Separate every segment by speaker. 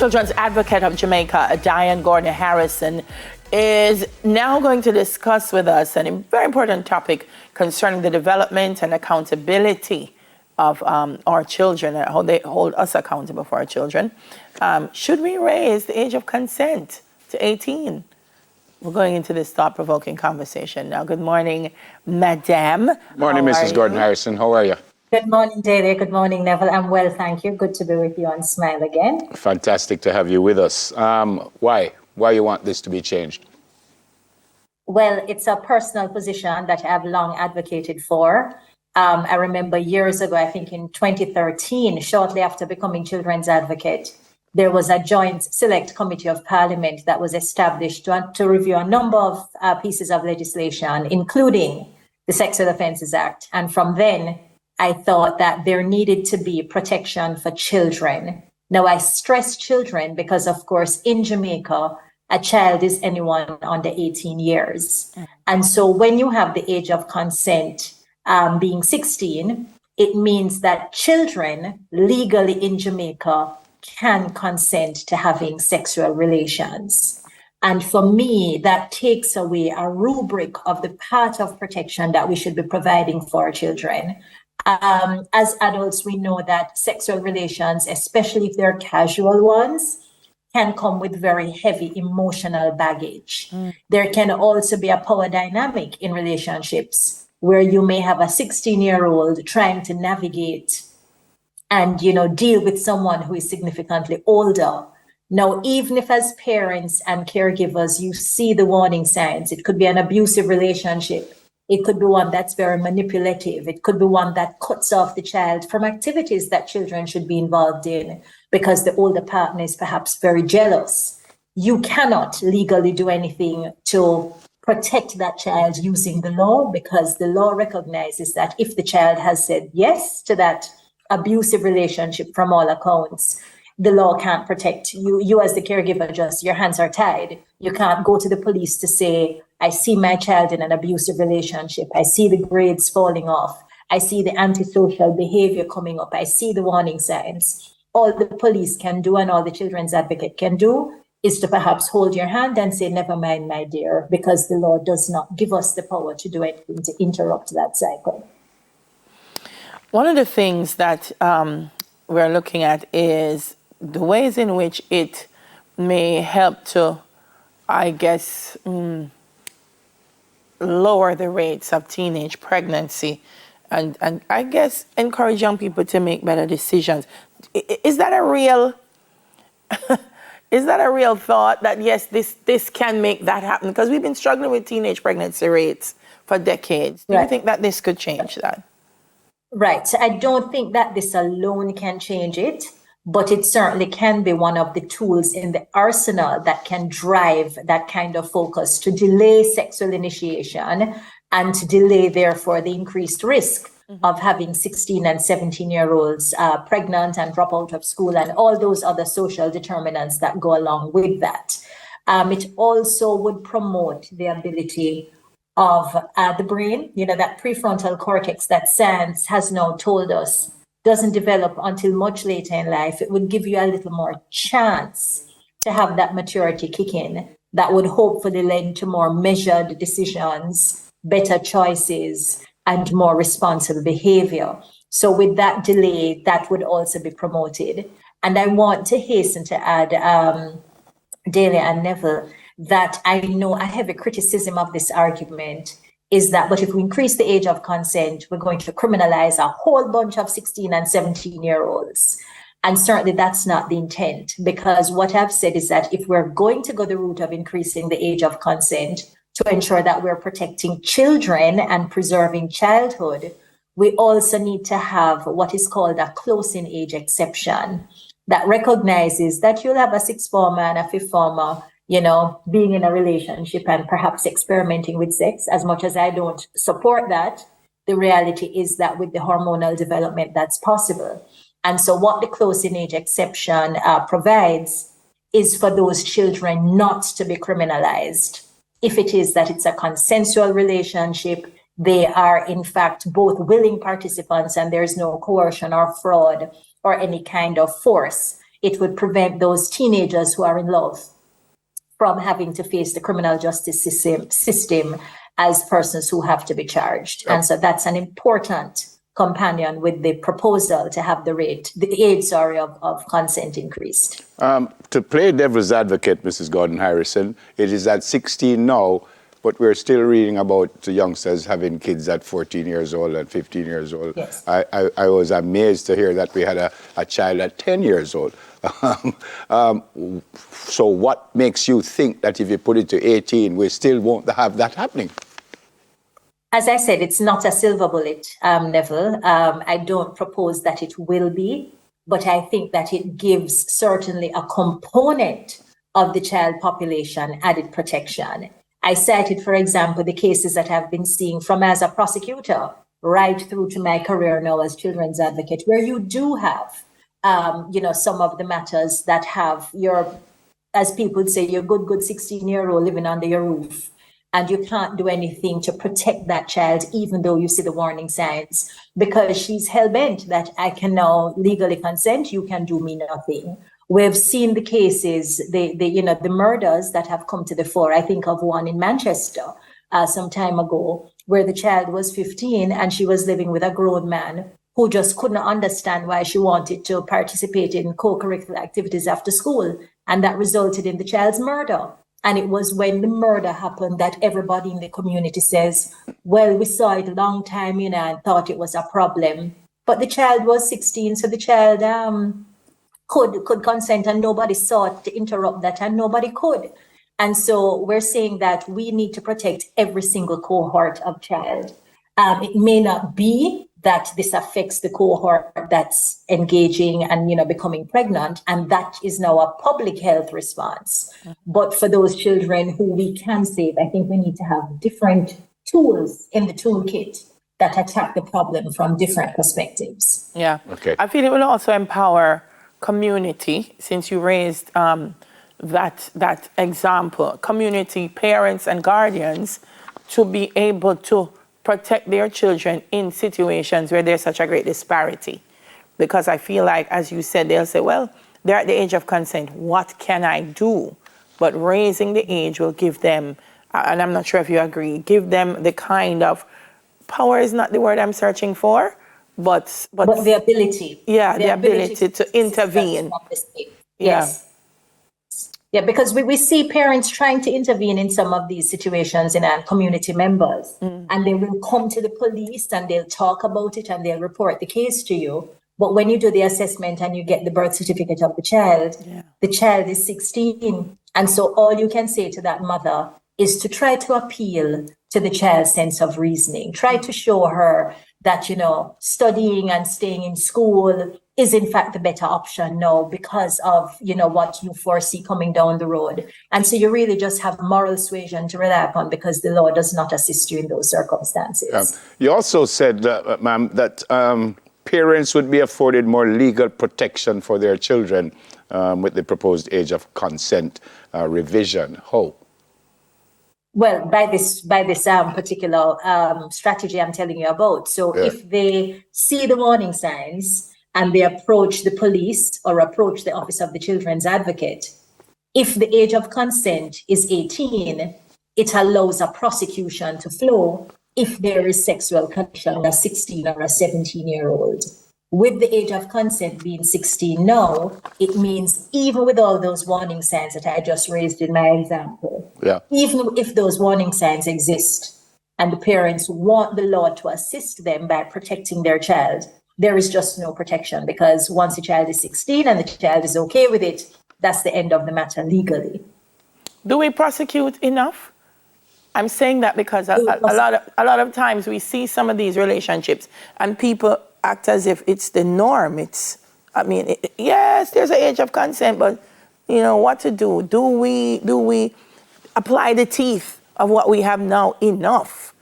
Speaker 1: children's advocate of Jamaica, Diane Gordon Harrison, is now going to discuss with us a very important topic concerning the development and accountability of our children and how they hold us accountable for our children. Should we raise the age of consent to 18? We're going into this thought-provoking conversation now. Good morning, Madame.
Speaker 2: Morning, Mrs. Gordon Harrison. How are you?
Speaker 3: Good morning, Daly. Good morning, Neville. I'm well, thank you. Good to be with you on Smile again.
Speaker 2: Fantastic to have you with us. Why? Why you want this to be changed?
Speaker 3: Well, it's a personal position that I've long advocated for. I remember years ago, I think in 2013, shortly after becoming children's advocate, there was a joint select committee of parliament that was established to review a number of pieces of legislation, including the Sexual Offences Act. And from then, I thought that there needed to be protection for children. Now, I stress children because, of course, in Jamaica, a child is anyone under 18 years. And so when you have the age of consent being 16, it means that children legally in Jamaica can consent to having sexual relations. And for me, that takes away a rubric of the part of protection that we should be providing for our children. As adults, we know that sexual relations, especially if they're casual ones, can come with very heavy emotional baggage. There can also be a power dynamic in relationships where you may have a 16-year-old trying to navigate and, deal with someone who is significantly older. Now, even if as parents and caregivers, you see the warning signs, it could be an abusive relationship. It could be one that's very manipulative. It could be one that cuts off the child from activities that children should be involved in because the older partner is perhaps very jealous. You cannot legally do anything to protect that child using the law because the law recognizes that if the child has said yes to that abusive relationship from all accounts, the law can't protect you. You as the caregiver, just your hands are tied. You can't go to the police to say, I see my child in an abusive relationship. I see the grades falling off. I see the antisocial behavior coming up. I see the warning signs. All the police can do and all the children's advocate can do is to perhaps hold your hand and say, never mind, my dear, because the law does not give us the power to do anything to interrupt that cycle.
Speaker 1: One of the things that we're looking at is the ways in which it may help to, I guess, lower the rates of teenage pregnancy and I guess encourage young people to make better decisions. Is that a real thought that yes, this can make that happen? Because we've been struggling with teenage pregnancy rates for decades. Do you think that this could change that?
Speaker 3: Right. So I don't think that this alone can change it, but it certainly can be one of the tools in the arsenal that can drive that kind of focus to delay sexual initiation and to delay, therefore, the increased risk of having 16 and 17-year-olds pregnant and drop out of school and all those other social determinants that go along with that. It also would promote the ability of the brain, that prefrontal cortex that science has now told us doesn't develop until much later in life. It would give you a little more chance to have that maturity kick in that would hopefully lead to more measured decisions, better choices, and more responsible behavior. So with that delay, that would also be promoted. And I want to hasten to add, Daly and Neville, that I know a heavy criticism of this argument is that, but if we increase the age of consent, we're going to criminalize a whole bunch of 16 and 17-year-olds. And certainly that's not the intent, because what I've said is that if we're going to go the route of increasing the age of consent to ensure that we're protecting children and preserving childhood, we also need to have what is called a close-in age exception that recognizes that you'll have a sixth former and a fifth former being in a relationship and perhaps experimenting with sex. As much as I don't support that, the reality is that with the hormonal development, that's possible. And so what the close-in age exception provides is for those children not to be criminalized. If it is that it's a consensual relationship, they are in fact both willing participants and there's no coercion or fraud or any kind of force it would prevent those teenagers who are in love from having to face the criminal justice system as persons who have to be charged. And so that's an important companion with the proposal to have the age of consent increased.
Speaker 2: To play devil's advocate, Mrs. Gordon Harrison, it is at 16 now, but we're still reading about the youngsters having kids at 14 years old and 15 years old.
Speaker 3: Yes.
Speaker 2: I was amazed to hear that we had a child at 10 years old. So what makes you think that if you put it to 18, we still won't have that happening?
Speaker 3: As I said, it's not a silver bullet, Neville. I don't propose that it will be, but I think that it gives certainly a component of the child population added protection. I cited, for example, the cases that I've been seeing from as a prosecutor right through to my career now as children's advocate, where you do have, some of the matters that have your, as people would say, your good 16-year-old living under your roof, and you can't do anything to protect that child, even though you see the warning signs, because she's hell-bent that I can now legally consent, you can do me nothing. We've seen the cases, the murders that have come to the fore. I think of one in Manchester some time ago, where the child was 15 and she was living with a grown man who just couldn't understand why she wanted to participate in co-curricular activities after school. And that resulted in the child's murder. And it was when the murder happened that everybody in the community says, well, we saw it a long time, and thought it was a problem. But the child was 16, so the child could consent, and nobody sought to interrupt that, and nobody could. And so we're saying that we need to protect every single cohort of child. It may not be that this affects the cohort that's engaging and becoming pregnant, and that is now a public health response. But for those children who we can save, I think we need to have different tools in the toolkit that attack the problem from different perspectives.
Speaker 1: Yeah.
Speaker 2: Okay.
Speaker 1: I feel it will also empower community, since you raised that example, community, parents and guardians, to be able to protect their children in situations where there's such a great disparity. Because I feel like, as you said, they'll say, well, they're at the age of consent, what can I do? But raising the age will give them, and I'm not sure if you agree, give them the kind of, power is not the word I'm searching for, but
Speaker 3: the ability.
Speaker 1: Yeah, the ability to intervene.
Speaker 3: Yes. Yeah, because we see parents trying to intervene in some of these situations in our community members, and they will come to the police and they'll talk about it and they'll report the case to you. But when you do the assessment and you get the birth certificate of the child is 16. And so all you can say to that mother is to try to appeal to the child's sense of reasoning. Try to show her that, studying and staying in school is in fact the better option now because of, what you foresee coming down the road. And so you really just have moral suasion to rely upon because the law does not assist you in those circumstances.
Speaker 2: You also said, ma'am, that parents would be afforded more legal protection for their children with the proposed age of consent revision. How?
Speaker 3: Well, by this particular strategy I'm telling you about. So if they see the warning signs and they approach the police or approach the Office of the Children's Advocate, if the age of consent is 18, it allows a prosecution to flow if there is sexual connection with a 16 or a 17-year-old. With the age of consent being 16 now, it means even with all those warning signs that I just raised in my example, even if those warning signs exist and the parents want the law to assist them by protecting their child, there is just no protection, because once the child is 16 and the child is okay with it, that's the end of the matter legally.
Speaker 1: Do we prosecute enough? I'm saying that because a lot of times we see some of these relationships and people act as if it's the norm. Yes, there's an age of consent, but what to do? Do we apply the teeth of what we have now enough?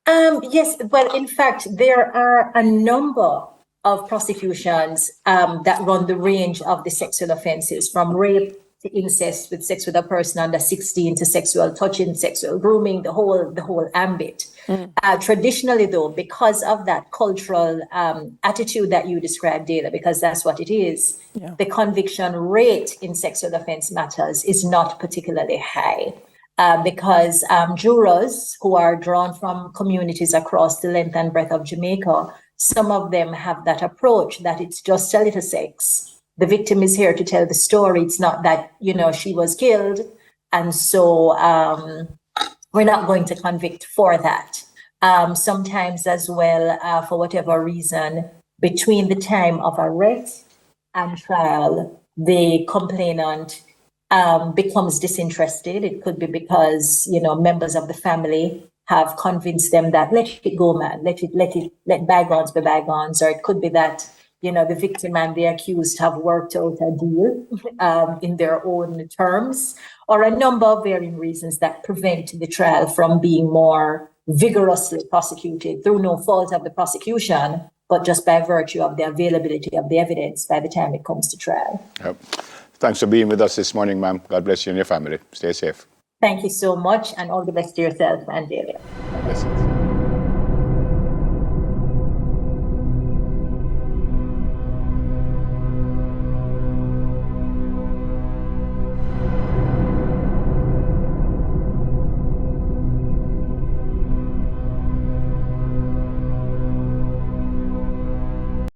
Speaker 3: Yes, well, in fact, there are a number of prosecutions that run the range of the sexual offenses, from rape to incest with sex with a person under 16 to sexual touching, sexual grooming, the whole ambit. Traditionally, though, because of that cultural attitude that you described, Dela, because that's what it is, the conviction rate in sexual offense matters is not particularly high. Because jurors who are drawn from communities across the length and breadth of Jamaica, some of them have that approach that it's just a little sex. The victim is here to tell the story. It's not that, she was killed. And so we're not going to convict for that. Sometimes as well, for whatever reason, between the time of arrest and trial, the complainant becomes disinterested. It could be because, members of the family have convinced them that let it go, man, let bygones be bygones. Or it could be that, the victim and the accused have worked out a deal in their own terms, or a number of varying reasons that prevent the trial from being more vigorously prosecuted through no fault of the prosecution, but just by virtue of the availability of the evidence by the time it comes to trial.
Speaker 2: Yep. Thanks for being with us this morning, ma'am. God bless you and your family. Stay safe.
Speaker 3: Thank you so much, and all the best to yourself and Delia.
Speaker 2: Blessings.